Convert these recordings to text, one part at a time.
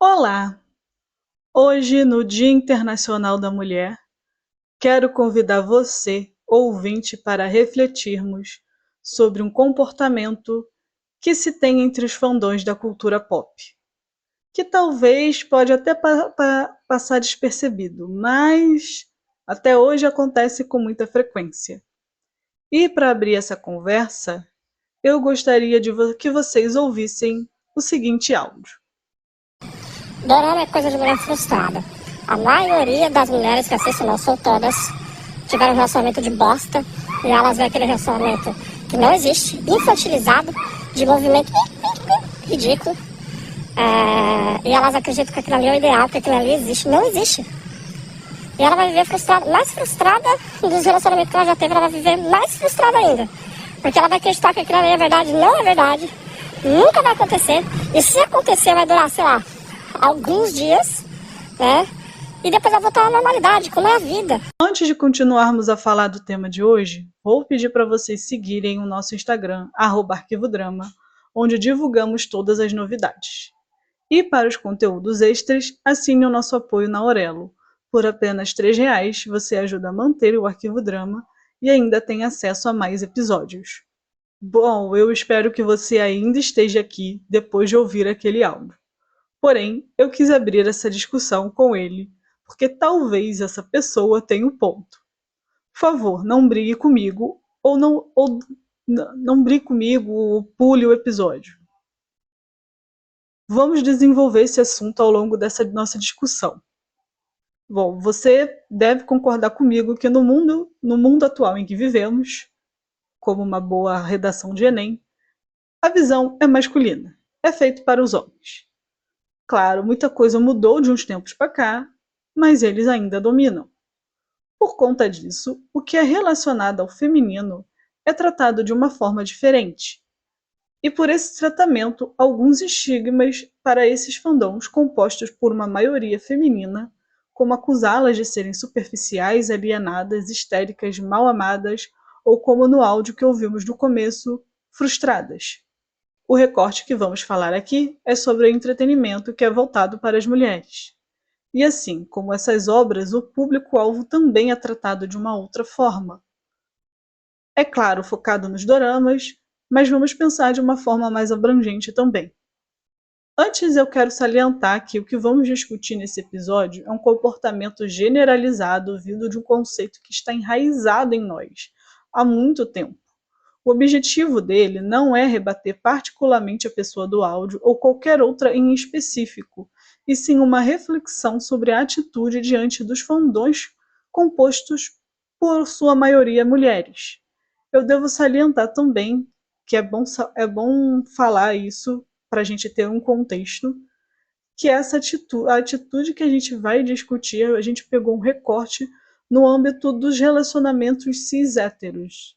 Olá! Hoje, no Dia Internacional da Mulher, quero convidar você, ouvinte, para refletirmos sobre um comportamento que se tem entre os fandões da cultura pop, que talvez pode até passar despercebido, mas até hoje acontece com muita frequência. E para abrir essa conversa, eu gostaria que vocês ouvissem o seguinte áudio. Dorama é coisa de mulher frustrada. A maioria das mulheres que assistem, não são todas, tiveram um relacionamento de bosta e elas veem aquele relacionamento que não existe, infantilizado, de movimento ridículo. E elas acreditam que aquilo ali é o ideal, que aquilo ali existe. Não existe. E ela vai viver frustrada, mais frustrada dos relacionamentos que ela já teve, ela vai viver mais frustrada ainda. Porque ela vai acreditar que aquilo ali é verdade, não é verdade, nunca vai acontecer. E se acontecer, vai durar, sei lá, alguns dias, né? E depois vai voltar à normalidade, como é a vida. Antes de continuarmos a falar do tema de hoje, vou pedir para vocês seguirem o nosso Instagram, @arquivodrama, onde divulgamos todas as novidades. E para os conteúdos extras, assine o nosso apoio na Aurelo. Por apenas R$ 3 você ajuda a manter o Arquivo Drama e ainda tem acesso a mais episódios. Bom, eu espero que você ainda esteja aqui depois de ouvir aquele áudio. Porém, eu quis abrir essa discussão com ele, porque talvez essa pessoa tenha um ponto. Por favor, não brigue comigo ou não brigue comigo ou pule o episódio. Vamos desenvolver esse assunto ao longo dessa nossa discussão. Bom, você deve concordar comigo que no mundo atual em que vivemos, como uma boa redação de Enem, a visão é masculina, é feito para os homens. Claro, muita coisa mudou de uns tempos para cá, mas eles ainda dominam. Por conta disso, o que é relacionado ao feminino é tratado de uma forma diferente. E por esse tratamento, alguns estigmas para esses fandoms compostos por uma maioria feminina, como acusá-las de serem superficiais, alienadas, histéricas, mal amadas, ou como no áudio que ouvimos no começo, frustradas. O recorte que vamos falar aqui é sobre o entretenimento que é voltado para as mulheres. E assim, como essas obras, o público-alvo também é tratado de uma outra forma. É claro, focado nos doramas, mas vamos pensar de uma forma mais abrangente também. Antes eu quero salientar que o que vamos discutir nesse episódio é um comportamento generalizado vindo de um conceito que está enraizado em nós há muito tempo. O objetivo dele não é rebater particularmente a pessoa do áudio ou qualquer outra em específico, e sim uma reflexão sobre a atitude diante dos fandões compostos por sua maioria mulheres. Eu devo salientar também que é bom falar isso para a gente ter um contexto, que essa a atitude que a gente vai discutir, a gente pegou um recorte no âmbito dos relacionamentos cis-héteros.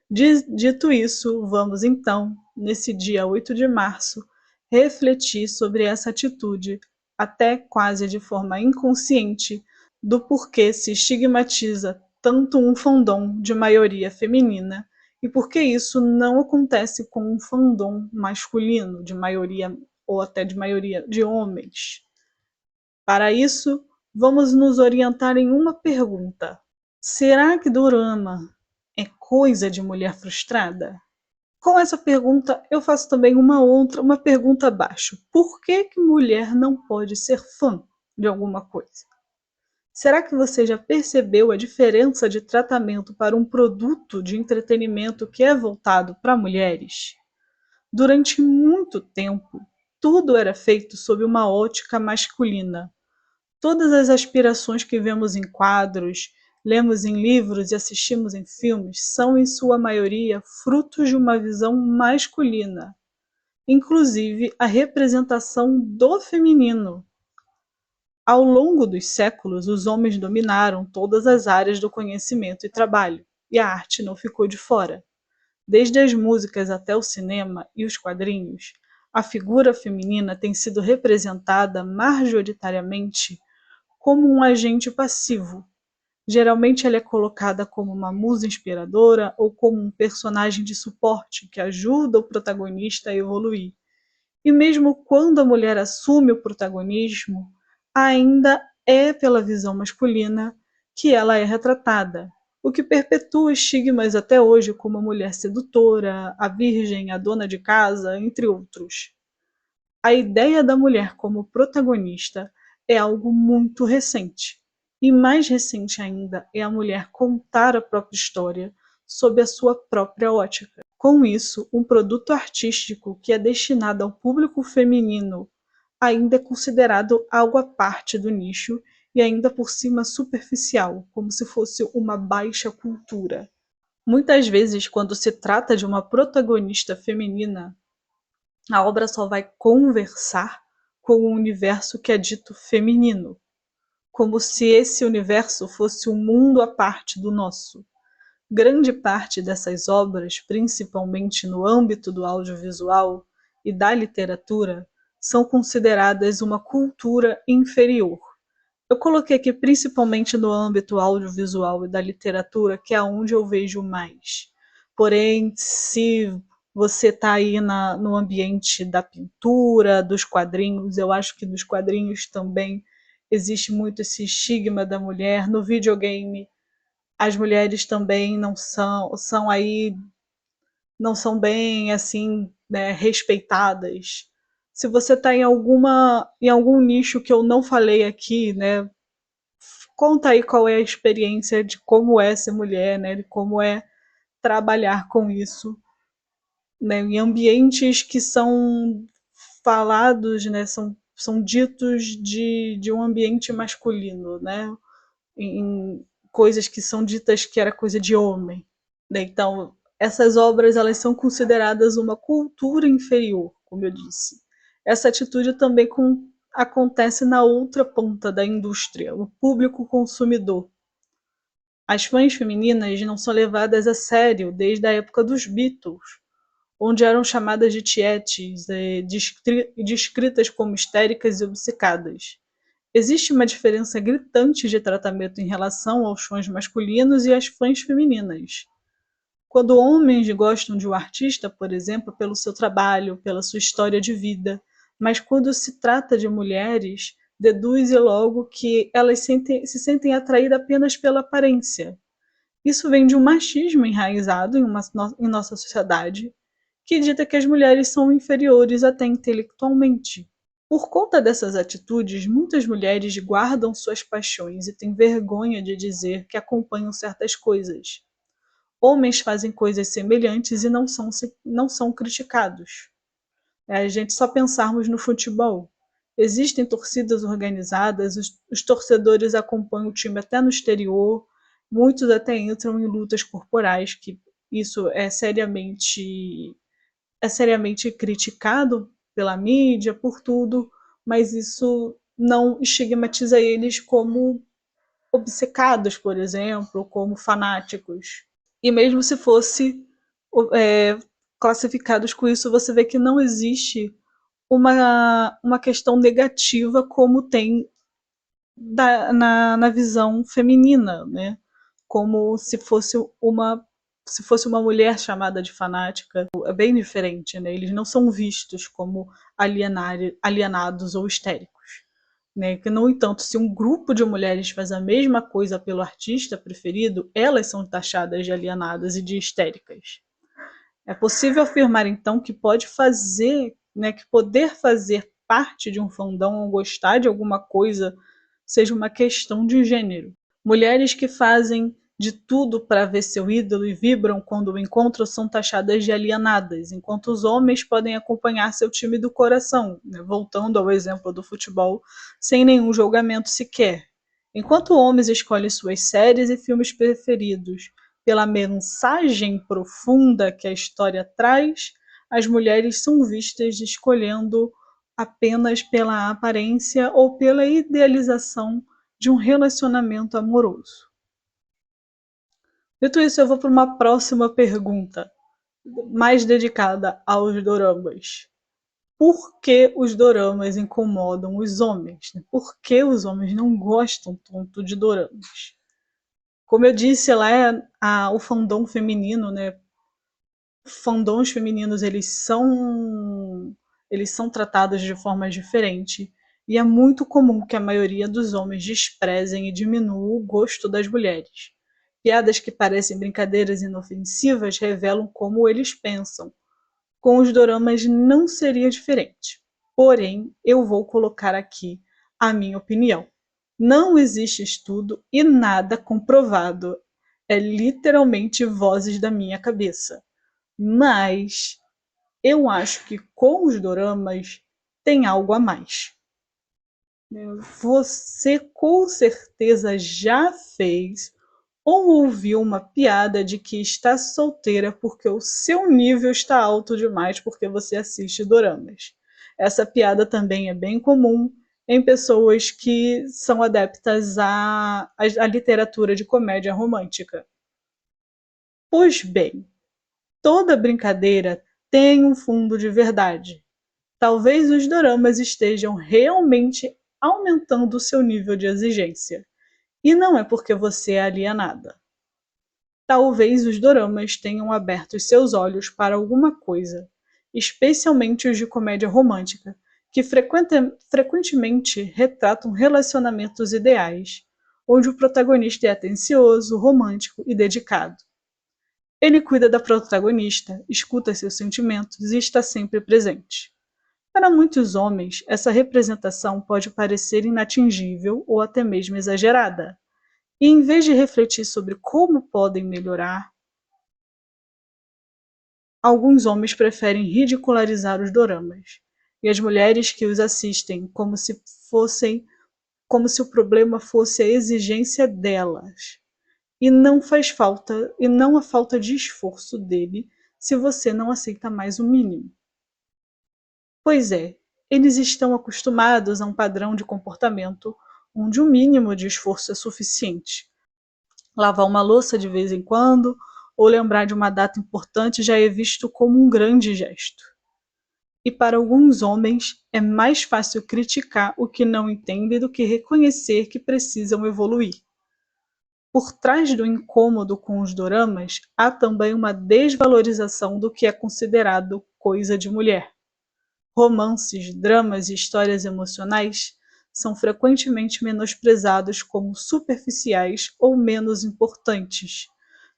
Dito isso, vamos então, nesse dia 8 de março, refletir sobre essa atitude, até quase de forma inconsciente, do porquê se estigmatiza tanto um fandom de maioria feminina e por que isso não acontece com um fandom masculino, de maioria ou até de maioria de homens. Para isso, vamos nos orientar em uma pergunta: será que dorama é coisa de mulher frustrada? Com essa pergunta, eu faço também uma pergunta abaixo. Por que mulher não pode ser fã de alguma coisa? Será que você já percebeu a diferença de tratamento para um produto de entretenimento que é voltado para mulheres? Durante muito tempo, tudo era feito sob uma ótica masculina. Todas as aspirações que vemos em quadros, lemos em livros e assistimos em filmes são, em sua maioria, frutos de uma visão masculina, inclusive a representação do feminino. Ao longo dos séculos, os homens dominaram todas as áreas do conhecimento e trabalho, e a arte não ficou de fora. Desde as músicas até o cinema e os quadrinhos, a figura feminina tem sido representada majoritariamente como um agente passivo. Geralmente ela é colocada como uma musa inspiradora ou como um personagem de suporte que ajuda o protagonista a evoluir. E mesmo quando a mulher assume o protagonismo, ainda é pela visão masculina que ela é retratada, o que perpetua estigmas até hoje como a mulher sedutora, a virgem, a dona de casa, entre outros. A ideia da mulher como protagonista é algo muito recente. E mais recente ainda é a mulher contar a própria história sob a sua própria ótica. Com isso, um produto artístico que é destinado ao público feminino ainda é considerado algo à parte do nicho e ainda por cima superficial, como se fosse uma baixa cultura. Muitas vezes, quando se trata de uma protagonista feminina, a obra só vai conversar com o universo que é dito feminino, como se esse universo fosse um mundo à parte do nosso. Grande parte dessas obras, principalmente no âmbito do audiovisual e da literatura, são consideradas uma cultura inferior. Eu coloquei aqui principalmente no âmbito audiovisual e da literatura, que é onde eu vejo mais. Porém, se você está aí no ambiente da pintura, dos quadrinhos, eu acho que nos quadrinhos também existe muito esse estigma da mulher. No videogame, as mulheres também são aí, não são bem assim, né, respeitadas. Se você está em algum nicho que eu não falei aqui, né, conta aí qual é a experiência de como é ser mulher, né, de como é trabalhar com isso, né, em ambientes que são falados, né, são ditos de um ambiente masculino, né, em coisas que são ditas que era coisa de homem, né? Então, essas obras elas são consideradas uma cultura inferior, como eu disse. Essa atitude também acontece na outra ponta da indústria, o público consumidor. As fãs femininas não são levadas a sério desde a época dos Beatles, onde eram chamadas de tietes, descritas como histéricas e obcecadas. Existe uma diferença gritante de tratamento em relação aos fãs masculinos e às fãs femininas. Quando homens gostam de um artista, por exemplo, pelo seu trabalho, pela sua história de vida, mas quando se trata de mulheres, deduz logo que elas se sentem atraídas apenas pela aparência. Isso vem de um machismo enraizado em nossa sociedade, que dita que as mulheres são inferiores até intelectualmente. Por conta dessas atitudes, muitas mulheres guardam suas paixões e têm vergonha de dizer que acompanham certas coisas. Homens fazem coisas semelhantes e não são criticados. É a gente só pensarmos no futebol. Existem torcidas organizadas, os torcedores acompanham o time até no exterior, muitos até entram em lutas corporais, que isso é seriamente criticado pela mídia, por tudo, mas isso não estigmatiza eles como obcecados, por exemplo, como fanáticos. E mesmo se fosse é, classificados com isso, você vê que não existe uma questão negativa como tem na visão feminina, né? Como se fosse uma mulher chamada de fanática, é bem diferente, né? Eles não são vistos como alienados ou histéricos, né? Que, no entanto, se um grupo de mulheres faz a mesma coisa pelo artista preferido, elas são taxadas de alienadas e de histéricas. É possível afirmar, então, que que poder fazer parte de um fandom ou gostar de alguma coisa seja uma questão de gênero. Mulheres que fazem de tudo para ver seu ídolo e vibram quando o encontram são taxadas de alienadas, enquanto os homens podem acompanhar seu time do coração, né? Voltando ao exemplo do futebol, sem nenhum julgamento sequer. Enquanto homens escolhem suas séries e filmes preferidos pela mensagem profunda que a história traz, as mulheres são vistas escolhendo apenas pela aparência ou pela idealização de um relacionamento amoroso. Dito isso, eu vou para uma próxima pergunta, mais dedicada aos doramas. Por que os doramas incomodam os homens? Por que os homens não gostam tanto de doramas? Como eu disse, lá o fandom feminino, né? Fandoms femininos, eles são eles são tratados de forma diferente, e é muito comum que a maioria dos homens desprezem e diminuam o gosto das mulheres. Piadas que parecem brincadeiras inofensivas revelam como eles pensam. Com os doramas não seria diferente. Porém, eu vou colocar aqui a minha opinião. Não existe estudo e nada comprovado. É literalmente vozes da minha cabeça. Mas eu acho que com os doramas tem algo a mais. Você com certeza já fez ou ouviu uma piada de que está solteira porque o seu nível está alto demais porque você assiste doramas. Essa piada também é bem comum em pessoas que são adeptas à literatura de comédia romântica. Pois bem, toda brincadeira tem um fundo de verdade. Talvez os doramas estejam realmente aumentando o seu nível de exigência. E não é porque você é alienada. Talvez os doramas tenham aberto os seus olhos para alguma coisa, especialmente os de comédia romântica, que frequentemente retratam relacionamentos ideais, onde o protagonista é atencioso, romântico e dedicado. Ele cuida da protagonista, escuta seus sentimentos e está sempre presente. Para muitos homens, essa representação pode parecer inatingível ou até mesmo exagerada. E em vez de refletir sobre como podem melhorar, alguns homens preferem ridicularizar os doramas e as mulheres que os assistem como se o problema fosse a exigência delas. E não faz falta, e não a falta de esforço dele se você não aceita mais o mínimo. Pois é, eles estão acostumados a um padrão de comportamento onde o mínimo de esforço é suficiente. Lavar uma louça de vez em quando ou lembrar de uma data importante já é visto como um grande gesto. E para alguns homens é mais fácil criticar o que não entendem do que reconhecer que precisam evoluir. Por trás do incômodo com os doramas, há também uma desvalorização do que é considerado coisa de mulher. Romances, dramas e histórias emocionais são frequentemente menosprezados como superficiais ou menos importantes.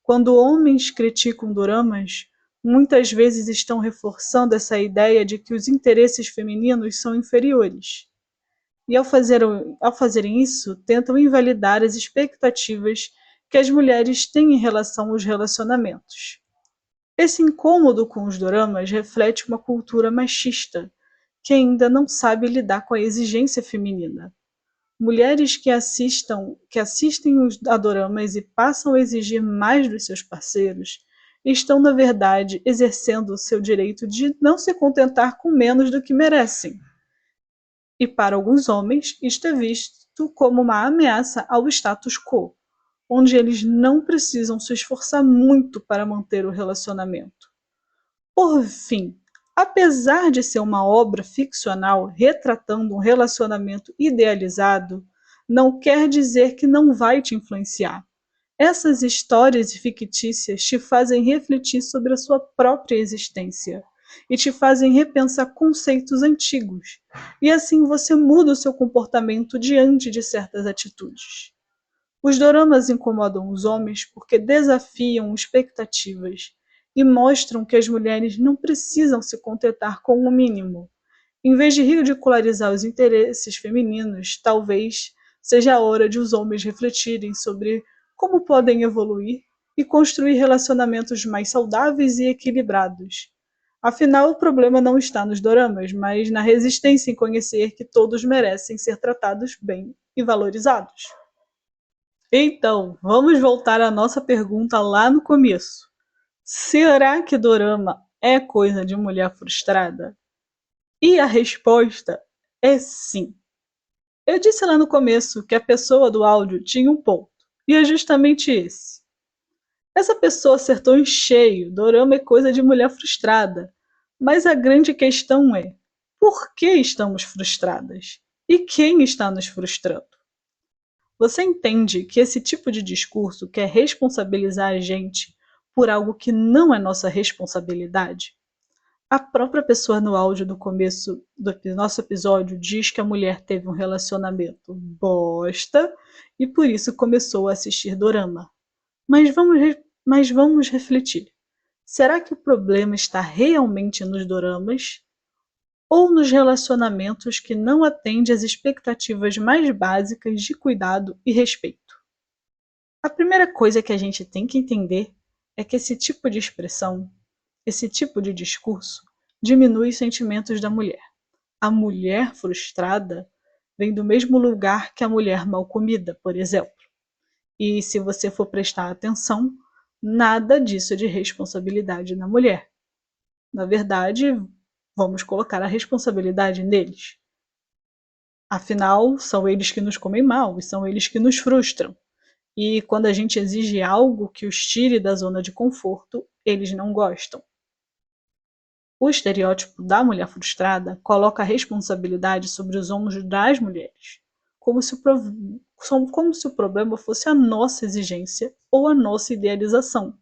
Quando homens criticam doramas, muitas vezes estão reforçando essa ideia de que os interesses femininos são inferiores. E ao fazerem isso, tentam invalidar as expectativas que as mulheres têm em relação aos relacionamentos. Esse incômodo com os doramas reflete uma cultura machista, que ainda não sabe lidar com a exigência feminina. Mulheres que assistem a doramas e passam a exigir mais dos seus parceiros, estão, na verdade, exercendo o seu direito de não se contentar com menos do que merecem. E para alguns homens, isto é visto como uma ameaça ao status quo, onde eles não precisam se esforçar muito para manter o relacionamento. Por fim, apesar de ser uma obra ficcional retratando um relacionamento idealizado, não quer dizer que não vai te influenciar. Essas histórias fictícias te fazem refletir sobre a sua própria existência e te fazem repensar conceitos antigos, e assim você muda o seu comportamento diante de certas atitudes. Os doramas incomodam os homens porque desafiam expectativas e mostram que as mulheres não precisam se contentar com o mínimo. Em vez de ridicularizar os interesses femininos, talvez seja a hora de os homens refletirem sobre como podem evoluir e construir relacionamentos mais saudáveis e equilibrados. Afinal, o problema não está nos doramas, mas na resistência em conhecer que todos merecem ser tratados bem e valorizados. Então, vamos voltar à nossa pergunta lá no começo. Será que dorama é coisa de mulher frustrada? E a resposta é sim. Eu disse lá no começo que a pessoa do áudio tinha um ponto, e é justamente esse. Essa pessoa acertou em cheio, dorama é coisa de mulher frustrada. Mas a grande questão é, por que estamos frustradas? E quem está nos frustrando? Você entende que esse tipo de discurso quer responsabilizar a gente por algo que não é nossa responsabilidade? A própria pessoa no áudio do começo do nosso episódio diz que a mulher teve um relacionamento bosta e por isso começou a assistir dorama. Mas vamos refletir. Será que o problema está realmente nos doramas ou nos relacionamentos que não atendem às expectativas mais básicas de cuidado e respeito? A primeira coisa que a gente tem que entender é que esse tipo de expressão, esse tipo de discurso, diminui os sentimentos da mulher. A mulher frustrada vem do mesmo lugar que a mulher mal comida, por exemplo. E se você for prestar atenção, nada disso é de responsabilidade na mulher. Na verdade, vamos colocar a responsabilidade neles. Afinal, são eles que nos comem mal e são eles que nos frustram. E quando a gente exige algo que os tire da zona de conforto, eles não gostam. O estereótipo da mulher frustrada coloca a responsabilidade sobre os ombros das mulheres, como se o problema fosse a nossa exigência ou a nossa idealização.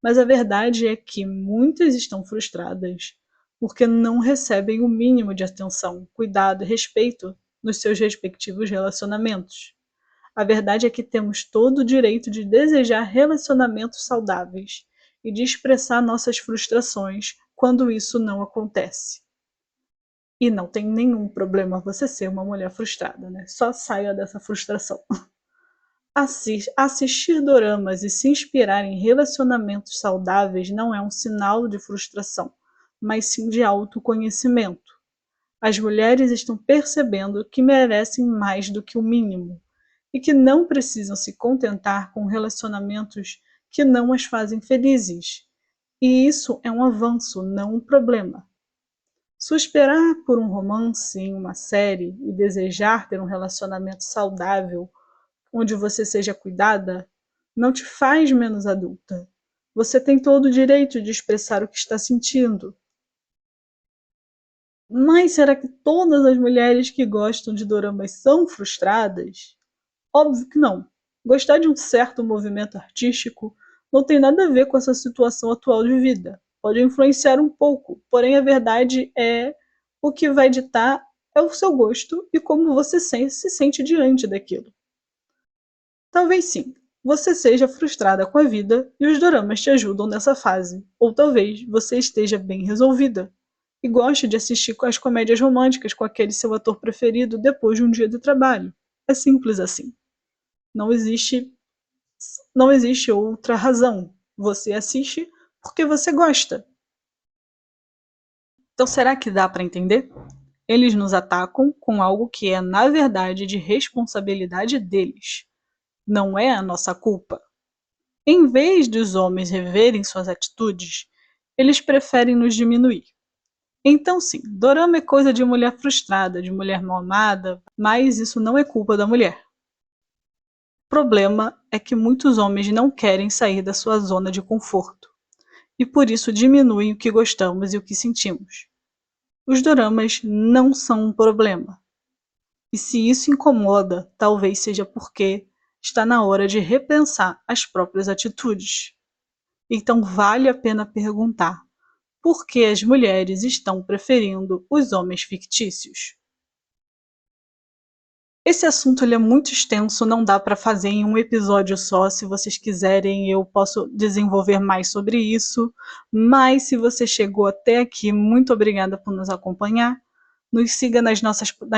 Mas a verdade é que muitas estão frustradas porque não recebem o mínimo de atenção, cuidado e respeito nos seus respectivos relacionamentos. A verdade é que temos todo o direito de desejar relacionamentos saudáveis e de expressar nossas frustrações quando isso não acontece. E não tem nenhum problema você ser uma mulher frustrada, né? Só saia dessa frustração. Assistir doramas e se inspirar em relacionamentos saudáveis não é um sinal de frustração, mas sim de autoconhecimento. As mulheres estão percebendo que merecem mais do que o mínimo e que não precisam se contentar com relacionamentos que não as fazem felizes. E isso é um avanço, não um problema. Suspirar por um romance em uma série e desejar ter um relacionamento saudável onde você seja cuidada não te faz menos adulta. Você tem todo o direito de expressar o que está sentindo. Mas será que todas as mulheres que gostam de doramas são frustradas? Óbvio que não. Gostar de um certo movimento artístico não tem nada a ver com essa situação atual de vida. Pode influenciar um pouco, porém a verdade é o que vai ditar é o seu gosto e como você se sente diante daquilo. Talvez sim, você seja frustrada com a vida e os doramas te ajudam nessa fase. Ou talvez você esteja bem resolvida e goste de assistir as comédias românticas com aquele seu ator preferido depois de um dia de trabalho. É simples assim. Não existe outra razão. Você assiste porque você gosta. Então será que dá para entender? Eles nos atacam com algo que é, na verdade, de responsabilidade deles. Não é a nossa culpa. Em vez dos homens reverem suas atitudes, eles preferem nos diminuir. Então sim, dorama é coisa de mulher frustrada, de mulher mal amada, mas isso não é culpa da mulher. O problema é que muitos homens não querem sair da sua zona de conforto, e por isso diminuem o que gostamos e o que sentimos. Os doramas não são um problema. E se isso incomoda, talvez seja porque está na hora de repensar as próprias atitudes. Então vale a pena perguntar: por que as mulheres estão preferindo os homens fictícios? Esse assunto ele é muito extenso, não dá para fazer em um episódio só. Se vocês quiserem, eu posso desenvolver mais sobre isso. Mas se você chegou até aqui, muito obrigada por nos acompanhar. Nos siga nas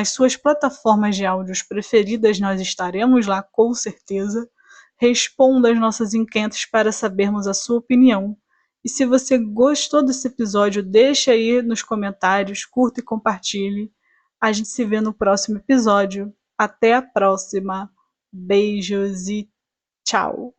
suas plataformas de áudios preferidas, nós estaremos lá com certeza. Responda as nossas enquetes para sabermos a sua opinião. E se você gostou desse episódio, deixe aí nos comentários, curta e compartilhe. A gente se vê no próximo episódio. Até a próxima. Beijos e tchau.